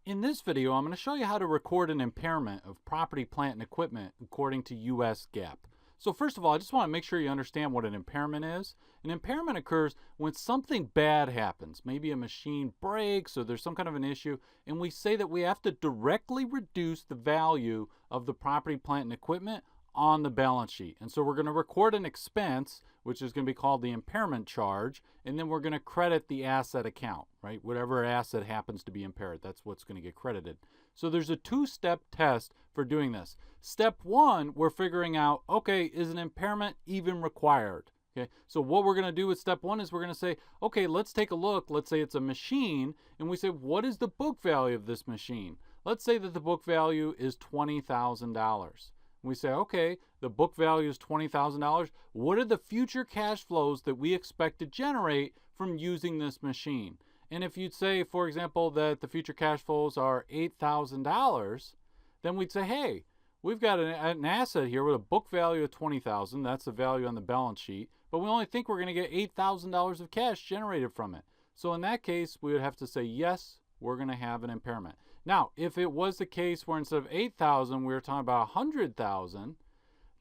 In this video, I'm going to show you how to record an impairment of property, plant, and equipment according to U.S. GAAP. So first of all, I just want to make sure you understand what an impairment is. An impairment occurs when something bad happens. Maybe a machine breaks or there's some kind of an issue, and we say that we have to directly reduce the value of the property, plant, and equipment on the balance sheet. And so we're going to record an expense, which is going to be called the impairment charge, and then we're going to credit the asset account, right? Whatever asset happens to be impaired, that's what's going to get credited. So there's a two-step test for doing this. Step one, we're figuring out, okay, is an impairment even required? Okay, so what we're going to do with step one is we're going to say, okay, let's take a look. Let's say it's a machine, and we say, what is the book value of this machine? Let's say that the book value is $20,000. We say, okay, the book value is $20,000. What are the future cash flows that we expect to generate from using this machine? And if you'd say, for example, that the future cash flows are $8,000, then we'd say, hey, we've got an asset here with a book value of $20,000. That's the value on the balance sheet. But we only think we're going to get $8,000 of cash generated from it. So in that case, we would have to say, yes, we're going to have an impairment. Now, if it was the case where instead of 8,000, we were talking about 100,000,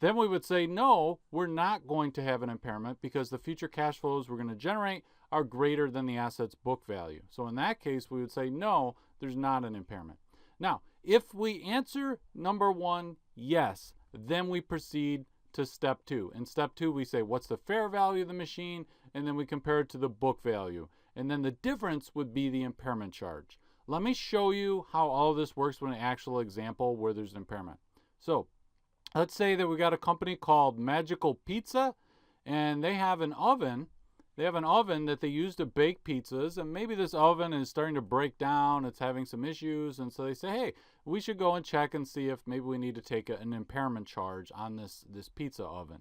then we would say, no, we're not going to have an impairment because the future cash flows we're going to generate are greater than the asset's book value. So in that case, we would say, no, there's not an impairment. Now, if we answer number one, yes, then we proceed to step two. In step two, we say, what's the fair value of the machine? And then we compare it to the book value. And then the difference would be the impairment charge. Let me show you how all of this works with an actual example where there's an impairment. So let's say that we got a company called Magical Pizza, and they have an oven. They have an oven that they use to bake pizzas, and maybe this oven is starting to break down. It's having some issues, and so they say, hey, we should go and check and see if maybe we need to take an impairment charge on this pizza oven.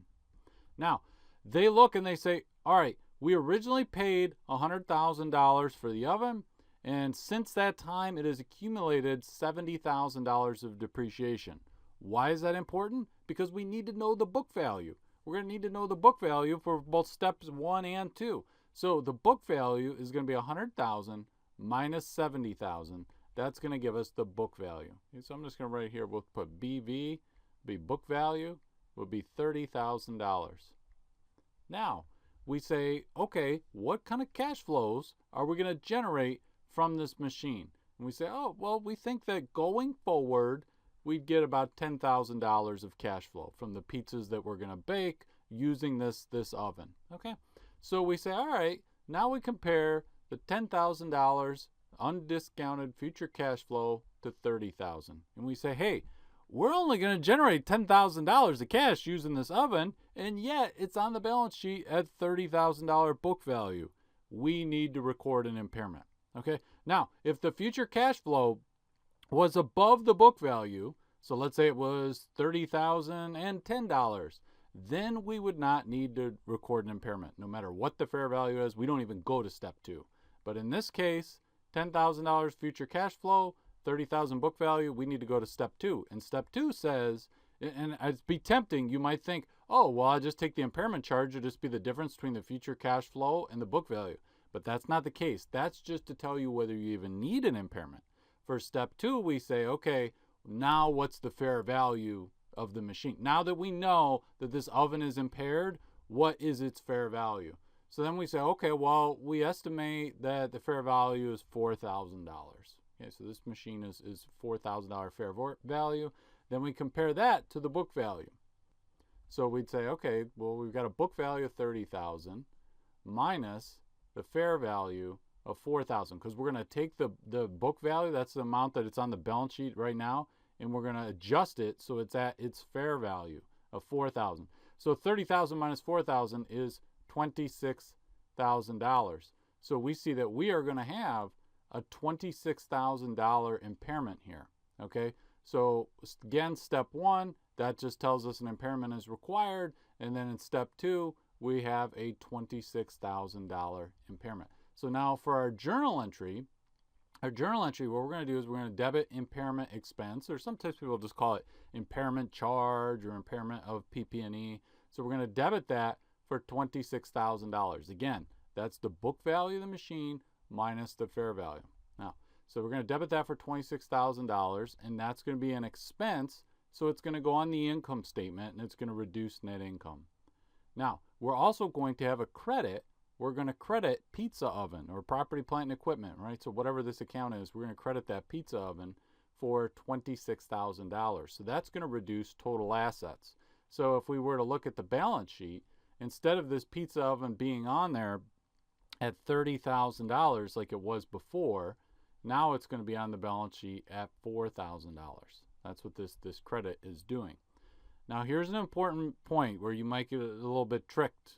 Now, they look and they say, all right, we originally paid $100,000 for the oven, and since that time, it has accumulated $70,000 of depreciation. Why is that important? Because we need to know the book value. We're going to need to know the book value for both steps 1 and 2. So the book value is going to be $100,000 minus $70,000. That's going to give us the book value. Okay, so I'm just going to write here, we'll put BV, be book value, would be $30,000. Now, we say, okay, what kind of cash flows are we going to generate from this machine? And we say, oh, well, we think that going forward, we'd get about $10,000 of cash flow from the pizzas that we're going to bake using this oven. Okay, so we say, all right, now we compare the $10,000 undiscounted future cash flow to $30,000. And we say, hey, we're only going to generate $10,000 of cash using this oven, and yet it's on the balance sheet at $30,000 book value. We need to record an impairment. Okay, now if the future cash flow was above the book value, so let's say it was $30,010, then we would not need to record an impairment. No matter what the fair value is, we don't even go to step 2. But in this case, $10,000 future cash flow, $30,000 book value, we need to go to step 2. And step 2 says, and it'd be tempting, you might think, oh, well, I'll just take the impairment charge, it'll just be the difference between the future cash flow and the book value. But that's not the case. That's just to tell you whether you even need an impairment. For step 2, we say, okay, now what's the fair value of the machine? Now that we know that this oven is impaired, what is its fair value? So then we say, okay, well, we estimate that the fair value is $4,000. Okay, so this machine is $4,000 fair value. Then we compare that to the book value. So we'd say, okay, well, we've got a book value of $30,000 minus the fair value of $4,000, because we're going to take the book value, that's the amount that it's on the balance sheet right now, and we're going to adjust it so it's at its fair value of $4,000. So $30,000 minus $4,000 is $26,000. So we see that we are going to have a $26,000 impairment here. Okay, so again, step 1, that just tells us an impairment is required, and then in step 2, we have a $26,000 impairment. So now for our journal entry, what we're going to do is we're going to debit impairment expense, or sometimes people just call it impairment charge or impairment of pp&e. So we're going to debit that for $26,000. Again, that's the book value of the machine minus the fair value. Now, So we're going to debit that for $26,000, and that's going to be an expense, so it's going to go on the income statement, and it's going to reduce net income. Now, we're also going to have a credit. We're going to credit pizza oven or property, plant, and equipment, right? So whatever this account is, we're going to credit that pizza oven for $26,000. So that's going to reduce total assets. So if we were to look at the balance sheet, instead of this pizza oven being on there at $30,000 like it was before, now it's going to be on the balance sheet at $4,000. That's what this credit is doing. Now here's an important point where you might get a little bit tricked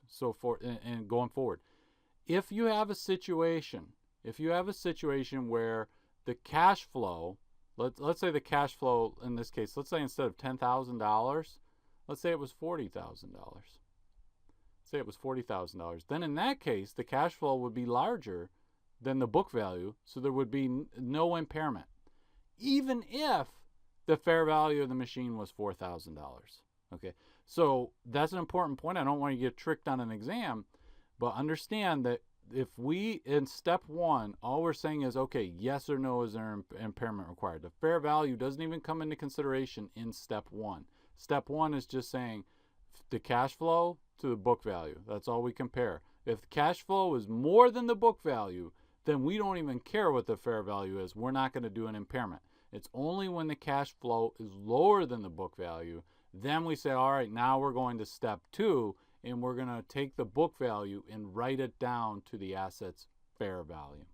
and going forward. If you have a situation where the cash flow, let's say the cash flow in this case, let's say instead of $10,000, let's say it was $40,000. Say it was $40,000. Then in that case, the cash flow would be larger than the book value, so there would be no impairment, even if the fair value of the machine was $4,000. Okay, so that's an important point. I don't want you to get tricked on an exam, but understand that if we, in step one, all we're saying is, okay, yes or no, is there impairment required? The fair value doesn't even come into consideration in step one. Step one is just saying the cash flow to the book value. That's all we compare. If the cash flow is more than the book value, then we don't even care what the fair value is. We're not going to do an impairment. It's only when the cash flow is lower than the book value, then we say, all right, now we're going to step two, and we're going to take the book value and write it down to the asset's fair value.